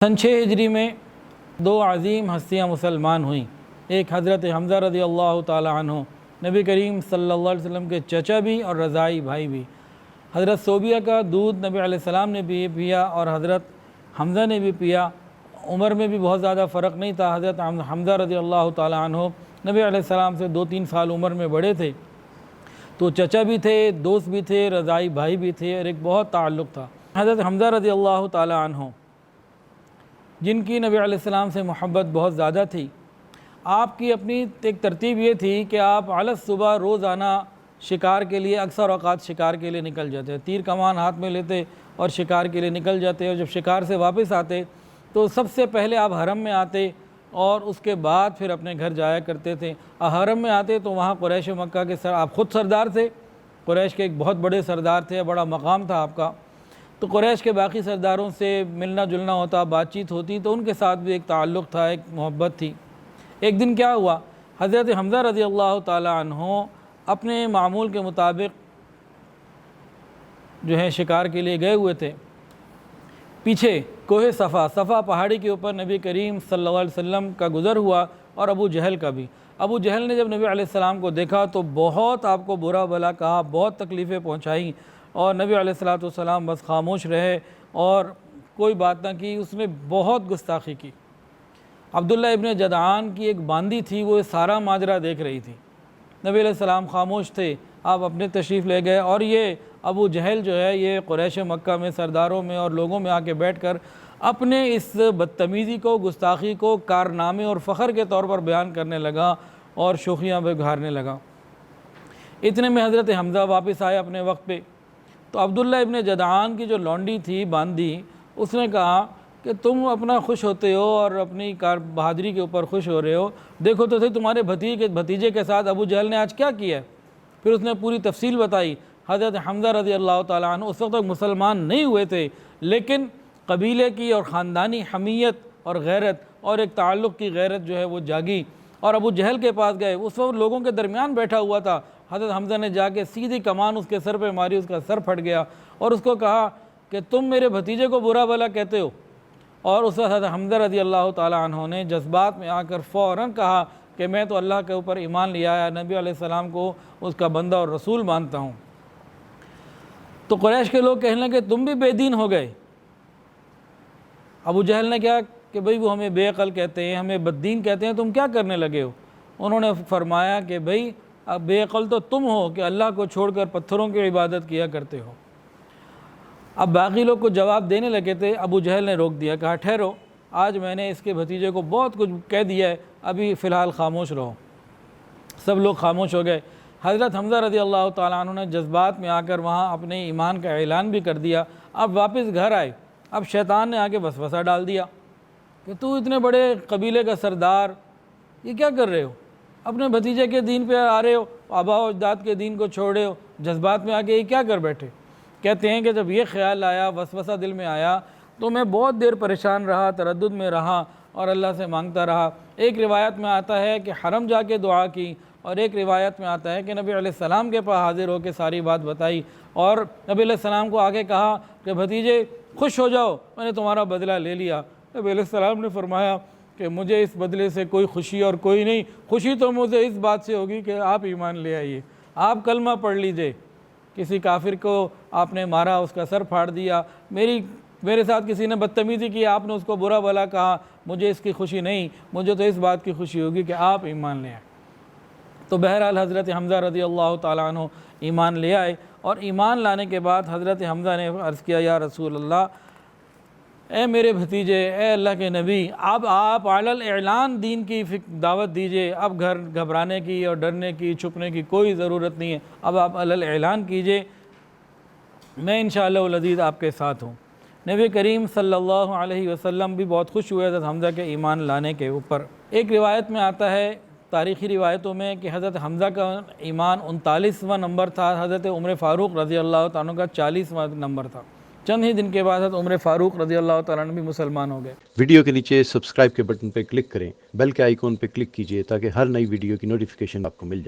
सन 6 हिजरी में दो अज़ीम हस्तियाँ मुसलमान हुईं। एक हज़रत हम्ज़ा रज़ी अल्लाह ताला अन्हु, नबी करीम सल्लल्लाहु अलैहि वसल्लम के चचा भी और रज़ाई भाई भी। हज़रत सोबिया का दूध नबी अलैहिस्सलाम ने भी पिया और हज़रत हम्ज़ा ने भी पिया। उम्र में भी बहुत ज़्यादा फ़र्क नहीं था। हज़रत हम्ज़ा रज़ी अल्लाह ताला अन्हु नबी अलैहिस्सलाम से 2-3 साल उम्र में बड़े थे, तो चचा भी थे, दोस्त भी थे, रज़ाई भाई भी थे और एक बहुत ताल्लुक़ था। हज़रत हम्ज़ा रज़ी अल्लाह ताला अन्हु जिनकी नबी अलैहिस्सलाम से मोहब्बत बहुत ज़्यादा थी, आपकी अपनी एक तरतीब ये थी कि आप अलस सुबह रोज़ाना शिकार के लिए अक्सर औक़ात शिकार के लिए निकल जाते, तीर कमान हाथ में लेते और शिकार के लिए निकल जाते। और जब शिकार से वापस आते तो सबसे पहले आप हरम में आते और उसके बाद फिर अपने घर जाया करते थे। हरम में आते तो वहाँ कुरैश मक्का के आप ख़ुद सरदार थे, कुरैश के एक बहुत बड़े सरदार थे, बड़ा मकाम था आपका, तो कुरैश के बाकी सरदारों से मिलना जुलना होता, बातचीत होती, तो उनके साथ भी एक ताल्लुक़ था, एक मोहब्बत थी। एक दिन क्या हुआ, हज़रत हम्ज़ा रज़ी अल्लाह ताला अन्हु अपने मामूल के मुताबिक जो है शिकार के लिए गए हुए थे। पीछे कोहे सफ़ा पहाड़ी के ऊपर नबी करीम सल्लल्लाहु अलैहि वसल्लम का गुज़र हुआ और अबू जहल का भी। अबू जहल ने जब नबी अलैहिस्सलाम को देखा तो बहुत आपको बुरा भला कहा, बहुत तकलीफ़ें पहुँचाई और नबी अलैहिस्सलाम बस खामोश रहे और कोई बात ना की। उसने बहुत गुस्ताखी की। अब्दुल्ला इब्न जदआन की एक बांदी थी, वो सारा माजरा देख रही थी। नबी अलैहिस्सलाम खामोश थे, आप अपने तशरीफ़ ले गए और ये अबू जहल जो है ये कुरैश मक्का में सरदारों में और लोगों में आके बैठकर अपने इस बदतमीज़ी को, गुस्ताखी को कारनामे और फ़ख्र के तौर पर बयान करने लगा और शोखियाँ बिगाड़ने लगा। इतने में हज़रत हम्ज़ा वापस आए अपने वक्त पे, तो अब्दुल्ला इब्न जदआन की जो लौंडी थी बांदी, उसने कहा कि तुम अपना खुश होते हो और अपनी कार बहादुरी के ऊपर खुश हो रहे हो, देखो तो सही तुम्हारे भतीजे के साथ अबू जहल ने आज क्या किया है। फिर उसने पूरी तफसील बताई। हज़रत हम्ज़ा रज़ी अल्लाह ताला अन्हु उस वक्त तक मुसलमान नहीं हुए थे, लेकिन कबीले की और ख़ानदानी हमीयत और गैरत और एक ताल्लुक़ की गैरत जो है वो जागी और अबू जहल के पास गए। उस वक्त लोगों के दरमियान बैठा हुआ था। हज़रत हम्ज़ा ने जाके सीधी कमान उसके सर पे मारी, उसका सर फट गया और उसको कहा कि तुम मेरे भतीजे को बुरा भला कहते हो। और उस वक्त हज़रत हम्ज़ा रज़ी अल्लाह ताला अन्हु ने जज्बात में आकर फ़ौरन कहा कि मैं तो अल्लाह के ऊपर ईमान ले आया, नबी अलैहिस्सलाम को उसका बंदा और रसूल मानता हूँ। तो कुरैश के लोग कहने लगे तुम भी बेदीन हो गए। अबू जहल ने क्या कि भाई वो हमें बेअक़ल कहते हैं, हमें बद्दीन कहते हैं, तुम क्या करने लगे हो। उन्होंने फरमाया कि भाई अब बेअक़ल तो तुम हो कि अल्लाह को छोड़कर पत्थरों की इबादत किया करते हो। अब बाकी लोग को जवाब देने लगे थे, अबू जहल ने रोक दिया, कहा ठहरो, आज मैंने इसके भतीजे को बहुत कुछ कह दिया है, अभी फ़िलहाल खामोश रहो। सब लोग खामोश हो गए। हज़रत हम्ज़ा रज़ी अल्लाह ताला अन्हु ने जज्बात में आकर वहाँ अपने ईमान का ऐलान भी कर दिया। अब वापस घर आए। अब शैतान ने आके वसवसा डाल दिया कि तू इतने बड़े कबीले का सरदार, ये क्या कर रहे हो, अपने भतीजे के दीन पे आ रहे हो, आबा और अजदाद के दीन को छोड़ रहे हो, जज्बात में आके ये क्या कर बैठे। कहते हैं कि जब ये ख्याल आया, वसवसा दिल में आया, तो मैं बहुत देर परेशान रहा, तरद्दुद में रहा और अल्लाह से मांगता रहा। एक रिवायत में आता है कि हरम जाके दुआ की और एक रिवायत में आता है कि नबी अलैहिस्सलाम के पास हाजिर होकर सारी बात बताई और नबी अलैहिस्सलाम को आगे कहा कि भतीजे खुश हो जाओ, मैंने तुम्हारा बदला ले लिया। नबी अलैहिस्सलाम ने फरमाया कि मुझे इस बदले से कोई खुशी और कोई नहीं, खुशी तो मुझे इस बात से होगी कि आप ईमान ले आइए, आप कलमा पढ़ लीजिए। किसी काफिर को आपने मारा, उसका सर फाड़ दिया, मेरे साथ किसी ने बदतमीज़ी की, आपने उसको बुरा भला कहा, मुझे इसकी खुशी नहीं, मुझे तो इस बात की खुशी होगी कि आप ईमान ले आए। तो बहरहाल हज़रत हम्ज़ा रज़ी अल्लाह ताला अन्हु ईमान ले आए और ईमान लाने के बाद हज़रत हम्ज़ा ने अर्ज़ किया, या रसूल अल्लाह, ए मेरे भतीजे, ए अल्लाह के नबी, अब आप अलल ऐलान दीन की दावत दीजिए। अब घर घबराने की और डरने की, छुपने की कोई ज़रूरत नहीं है, अब आप अलल ऐलान कीजिए, मैं इंशाअल्लाह वल अज़ीज़ आपके साथ हूँ। नबी करीम सल्लल्लाहु अलैहि वसल्लम भी बहुत खुश हुए हज़रत हम्ज़ा के ईमान लाने के ऊपर। एक रिवायत में आता है, तारीख़ी रिवायतों में, कि हज़रत हम्ज़ा का ईमान 39वां नंबर था, हज़रत उमर फ़ारूक रज़ी अल्लाह तआला अन्हु का 40वां नंबर था। चंद ही दिन के बाद हज़रत उमर फ़ारूक रज़ी अल्लाह तआला अन्हु भी मुसलमान हो गए। वीडियो के नीचे सब्सक्राइब के बटन पर क्लिक करें, बेल के आइकॉन पर क्लिक कीजिए ताकि हर नई वीडियो की नोटिफिकेशन आपको मिल जाए।